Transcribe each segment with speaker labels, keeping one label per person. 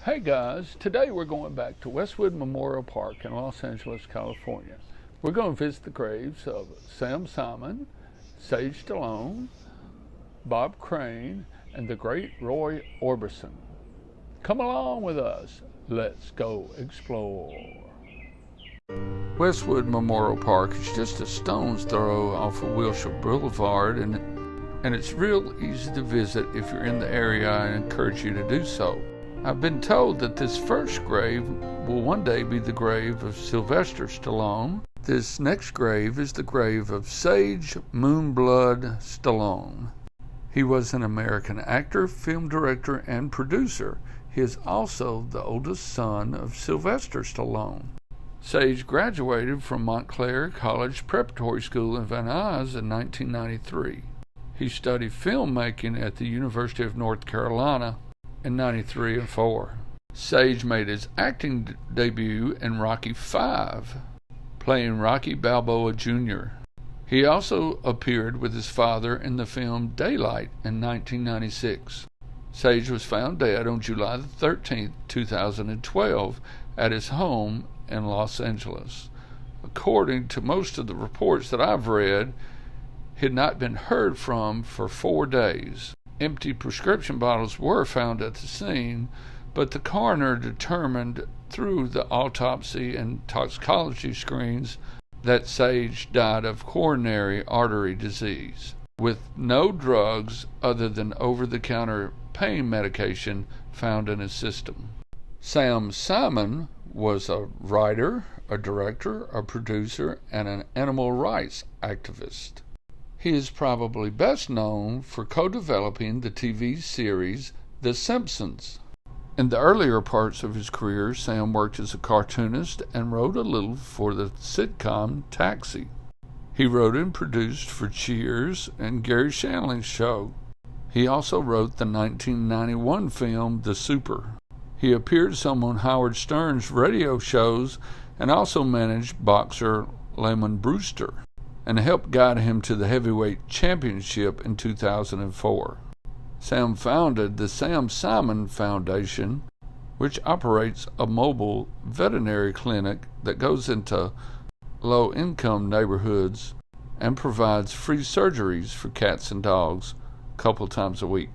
Speaker 1: Hey guys, today we're going back to Westwood Memorial Park in Los Angeles, California. We're going to visit the graves of Sam Simon, Sage Stallone, Bob Crane, and the great Roy Orbison. Come along with us. Let's go explore. Westwood Memorial Park is just a stone's throw off of Wilshire Boulevard, and it's real easy to visit if you're in the area. I encourage you to do so. I've been told that this first grave will one day be the grave of Sylvester Stallone. This next grave is the grave of Sage Moonblood Stallone. He was an American actor, film director, and producer. He is also the oldest son of Sylvester Stallone. Sage graduated from Montclair College Preparatory School in Van Nuys in 1993. He studied filmmaking at the University of North Carolina in 93 and 4. Sage made his acting debut in Rocky V, playing Rocky Balboa Jr. He also appeared with his father in the film Daylight in 1996. Sage was found dead on July 13, 2012, at his home in Los Angeles. According to most of the reports that I've read, he had not been heard from for 4 days. Empty prescription bottles were found at the scene, but the coroner determined through the autopsy and toxicology screens that Sage died of coronary artery disease, with no drugs other than over-the-counter pain medication found in his system. Sam Simon was a writer, a director, a producer, and an animal rights activist. He is probably best known for co-developing the TV series The Simpsons. In the earlier parts of his career, Sam worked as a cartoonist and wrote a little for the sitcom Taxi. He wrote and produced for Cheers and Gary Shandling's show. He also wrote the 1991 film The Super. He appeared some on Howard Stern's radio shows and also managed boxer Lemon Brewster and helped guide him to the heavyweight championship in 2004. Sam founded the Sam Simon Foundation, which operates a mobile veterinary clinic that goes into low-income neighborhoods and provides free surgeries for cats and dogs a couple times a week.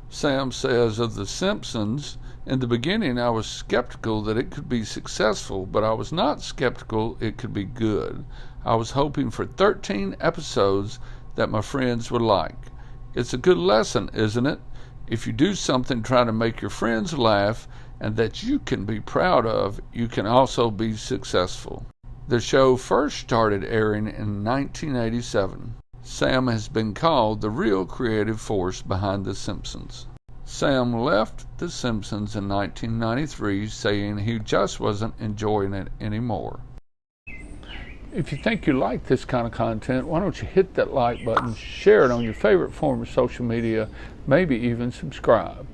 Speaker 1: Sam says of The Simpsons, "In the beginning I was skeptical that it could be successful, but I was not skeptical it could be good. I was hoping for 13 episodes that my friends would like. It's a good lesson, isn't it? If you do something trying to make your friends laugh and that you can be proud of, you can also be successful." The show first started airing in 1987. Sam has been called the real creative force behind The Simpsons. Sam left The Simpsons in 1993, saying he just wasn't enjoying it anymore. If you think you like this kind of content, why don't you hit that like button, share it on your favorite form of social media, maybe even subscribe.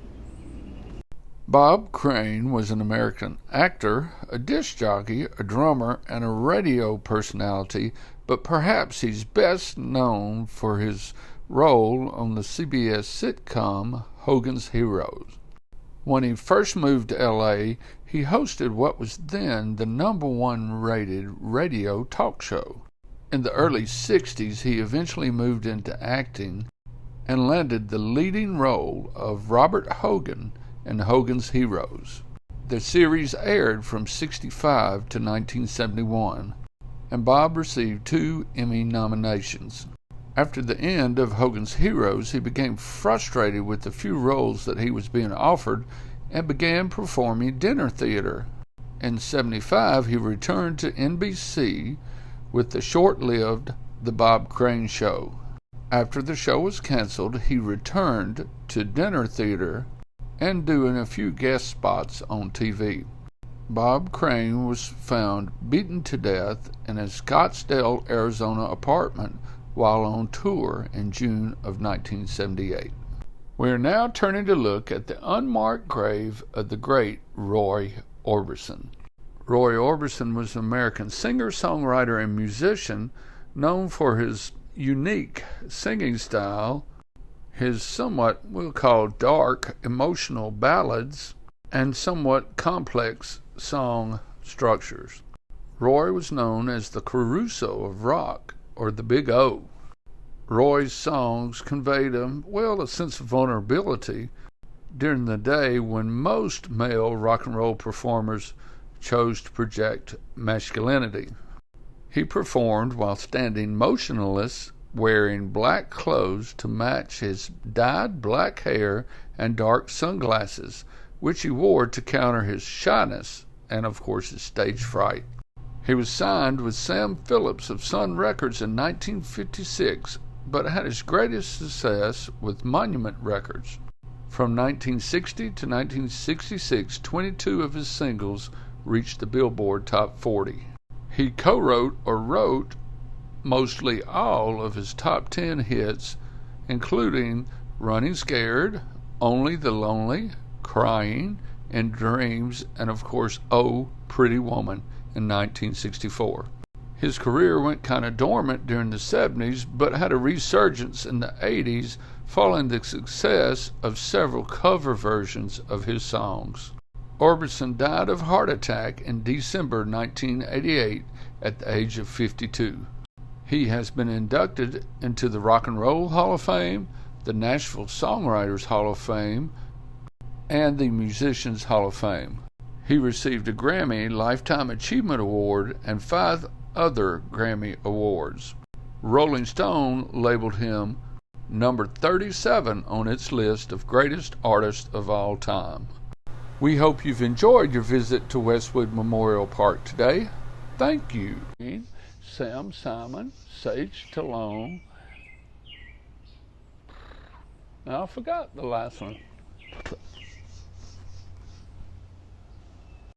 Speaker 1: Bob Crane was an American actor, a disc jockey, a drummer, and a radio personality, but perhaps he's best known for his role on the CBS sitcom Hogan's Heroes. When he first moved to LA, he hosted what was then the #1 rated radio talk show. In the early 60s, he eventually moved into acting and landed the leading role of Robert Hogan in Hogan's Heroes. The series aired from 1965 to 1971, and Bob received 2 Emmy nominations. After the end of Hogan's Heroes, he became frustrated with the few roles that he was being offered and began performing dinner theater. In 1975, he returned to NBC with the short-lived The Bob Crane Show. After the show was canceled, he returned to dinner theater and doing a few guest spots on TV. Bob Crane was found beaten to death in his Scottsdale, Arizona apartment while on tour in June of 1978. We are now turning to look at the unmarked grave of the great Roy Orbison. Roy Orbison was an American singer, songwriter, and musician known for his unique singing style, his somewhat, we'll call, dark, emotional ballads, and somewhat complex song structures. Roy was known as the Caruso of rock, or the Big O. Roy's songs conveyed a sense of vulnerability during the day when most male rock and roll performers chose to project masculinity. He performed while standing motionless, wearing black clothes to match his dyed black hair and dark sunglasses, which he wore to counter his shyness and, of course, his stage fright. He was signed with Sam Phillips of Sun Records in 1956, but had his greatest success with Monument Records. From 1960 to 1966, 22 of his singles reached the Billboard Top 40. He co-wrote or wrote mostly all of his top 10 hits, including Running Scared, Only the Lonely, Crying, In Dreams, and of course, Oh, Pretty Woman in 1964. His career went kind of dormant during the 70s, but had a resurgence in the 80s following the success of several cover versions of his songs. Orbison died of heart attack in December 1988 at the age of 52. He has been inducted into the Rock and Roll Hall of Fame, the Nashville Songwriters Hall of Fame, and the Musicians Hall of Fame. He received a Grammy Lifetime Achievement Award and 5 other Grammy Awards. Rolling Stone labeled him number 37 on its list of greatest artists of all time. We hope you've enjoyed your visit to Westwood Memorial Park today. Thank you. Sam Simon, Sage Stallone. Now I forgot the last one.